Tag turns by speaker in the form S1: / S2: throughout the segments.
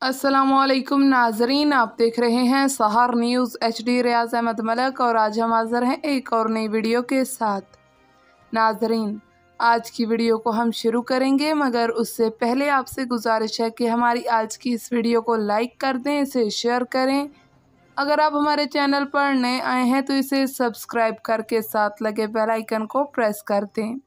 S1: अस्सलामुअलैकुम नाजरीन, आप देख रहे हैं सहार न्यूज़ HD। रियाज अहमद मलक और आज हम हाज़िर हैं एक और नई वीडियो के साथ। नाजरीन, आज की वीडियो को हम शुरू करेंगे, मगर उससे पहले आपसे गुजारिश है कि हमारी आज की इस वीडियो को लाइक कर दें, इसे शेयर करें। अगर आप हमारे चैनल पर नए आए हैं तो इसे सब्सक्राइब करके साथ लगे बेल आइकन को प्रेस कर दें।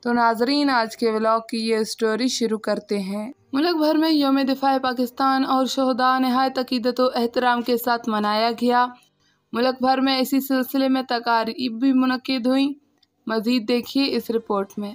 S1: तो नाजरीन, आज के व्लॉग की ये स्टोरी शुरू करते हैं। मुल्क भर में यौम दिफा पाकिस्तान और शहदा नहायत अकीदत व एहतराम के साथ मनाया गया। मुल्क भर में इसी सिलसिले में तकारीब भी मुनक्किद हुई। मज़ीद देखिए इस रिपोर्ट में।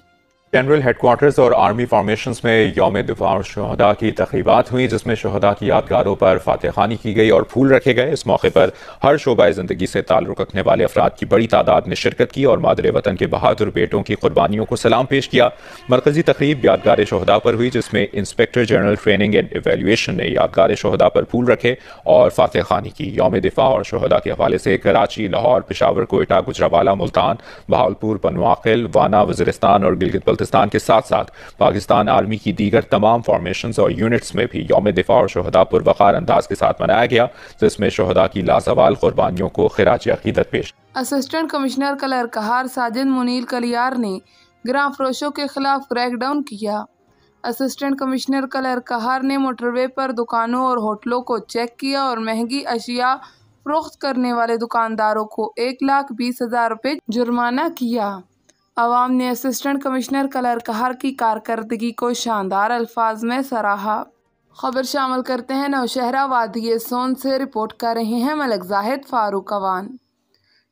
S2: जनरल हेडक्वार्टर्स और आर्मी फॉर्मेशंस में यौम दिफा और शहदा की तक़रीबात हुई, जिसमें शहदा की यादगारों पर फातह ख़ानी की गई और फूल रखे गए। इस मौके पर हर शोबा ज़िंदगी से ताल्लुक़ रखने वाले अफराद की बड़ी तादाद ने शिरकत की और मादर वतन के बहादुर बेटों की कुर्बानियों को सलाम पेश किया। मरकज़ी तक़रीब यादगार शहदा पर हुई, जिसमें inspector general training and evaluation ने यादगार शहदा पर फूल रखे और फातह ख़ानी की। यौम दिफा और शहदा के हवाले से कराची, लाहौर, पेशावर, कोयटा, गुजरावाला, मुल्तान, बहावलपुर, पनवाकिल, वाना, वज़ीरिस्तान और गिलगित बल्तिस्तान के साथ साथ पाकिस्तान आर्मी की दीगर तमाम फॉर्मेशंस और यूनिट्स में भी यौम दिफा और शहदा पर वक़ार अंदाज के साथ मनाया गया, जिसमें शहदा की लाजवाल कुर्बानियों को खिराज अकीदत पेश।
S1: असिस्टेंट कमिश्नर कलर कहार साजिद मुनील कलियार ने गिरां फरोशों के खिलाफ क्रैकडाउन किया। असिस्टेंट कमिश्नर कलर कहार ने मोटरवे पर दुकानों और होटलों को चेक किया और महंगी अशिया फरोख्त करने वाले दुकानदारों को 1,20,000 रुपये जुर्माना किया। अवाम ने असिस्टेंट कमिश्नर कलर कहार की कारकर्दगी को शानदार अल्फाज में सराहा। खबर शामिल करते हैं नौशहरा वादी सोन से। रिपोर्ट कर रहे हैं मलक जाहिद फारूक अवान।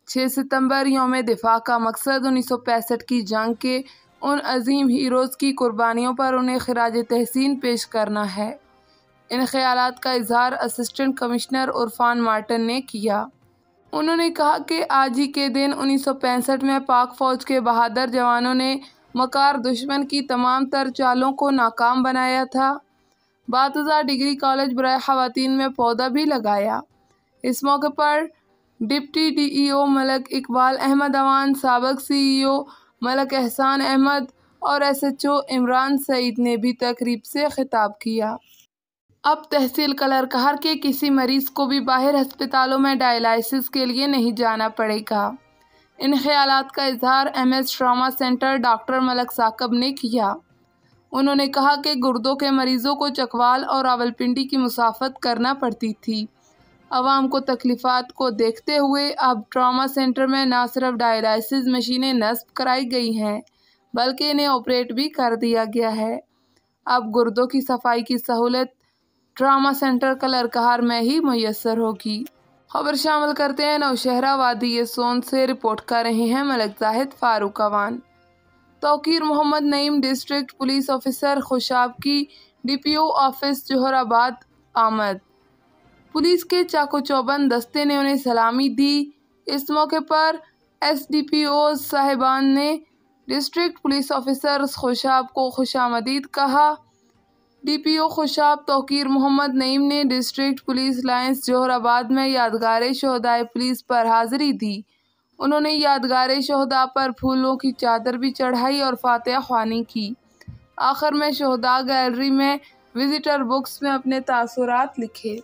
S1: 6 सितंबर यौम दिफा का मकसद 1965 की जंग के उन अजीम हीरोज़ की कुर्बानियों पर उन्हें खिराज तहसीन पेश करना है। इन ख्यालात का इजहार असिस्टेंट कमिश्नर उरफान मार्टन ने किया। उन्होंने कहा कि आज ही के दिन 1965 में पाक फ़ौज के बहादुर जवानों ने मकार दुश्मन की तमाम तर चालों को नाकाम बनाया था। 62 डिग्री कॉलेज बराए ख़वातीन में पौधा भी लगाया। इस मौके पर डिप्टी DEO मलक इकबाल अहमद अवान, साबिक़ CEO मलक एहसान अहमद और SHO इमरान सईद ने भी तकरीब से खिताब किया। अब तहसील कलर कहार के किसी मरीज़ को भी बाहर अस्पतालों में डायलिसिस के लिए नहीं जाना पड़ेगा। इन ख्यालात का इजहार MS trauma centre doctor Malak Saqib ने किया। उन्होंने कहा कि गुर्दों के मरीज़ों को चकवाल और रावलपिंडी की मुसाफत करना पड़ती थी। आवाम को तकलीफ़ात को देखते हुए अब ट्रामा सेंटर में न सिर्फ डायलिसिस मशीनें नस्ब कराई गई हैं, बल्कि इन्हें ऑपरेट भी कर दिया गया है। अब गुर्दों की सफाई की सहूलत ट्रामा सेंटर कलर कहार में ही मुयस्सर होगी। खबर शामिल करते हैं नौशहरा वादी सोन से। रिपोर्ट कर रहे हैं Malik Zahid Farooq Awan. Tauqeer Mohammad Naeem district police officer Khushab की DPO ऑफिस जोहराबाद आमद। पुलिस के चाको चौबंद दस्ते ने उन्हें सलामी दी। इस मौके पर SDPO साहिबान ने डिस्ट्रिक्ट पुलिस ऑफिसर खुशाब को खुशामदीद कहा। DPO खुशाब तौकीर मोहम्मद नईम ने डिस्ट्रिक्ट पुलिस लाइंस जोहराबाद में यादगार शहदाए पुलिस पर हाज़िरी दी। उन्होंने यादगार शहदा पर फूलों की चादर भी चढ़ाई और फातह ख़्वानी की। आखिर में शहदा गैलरी में विजिटर बुक्स में अपने तासुरात लिखे।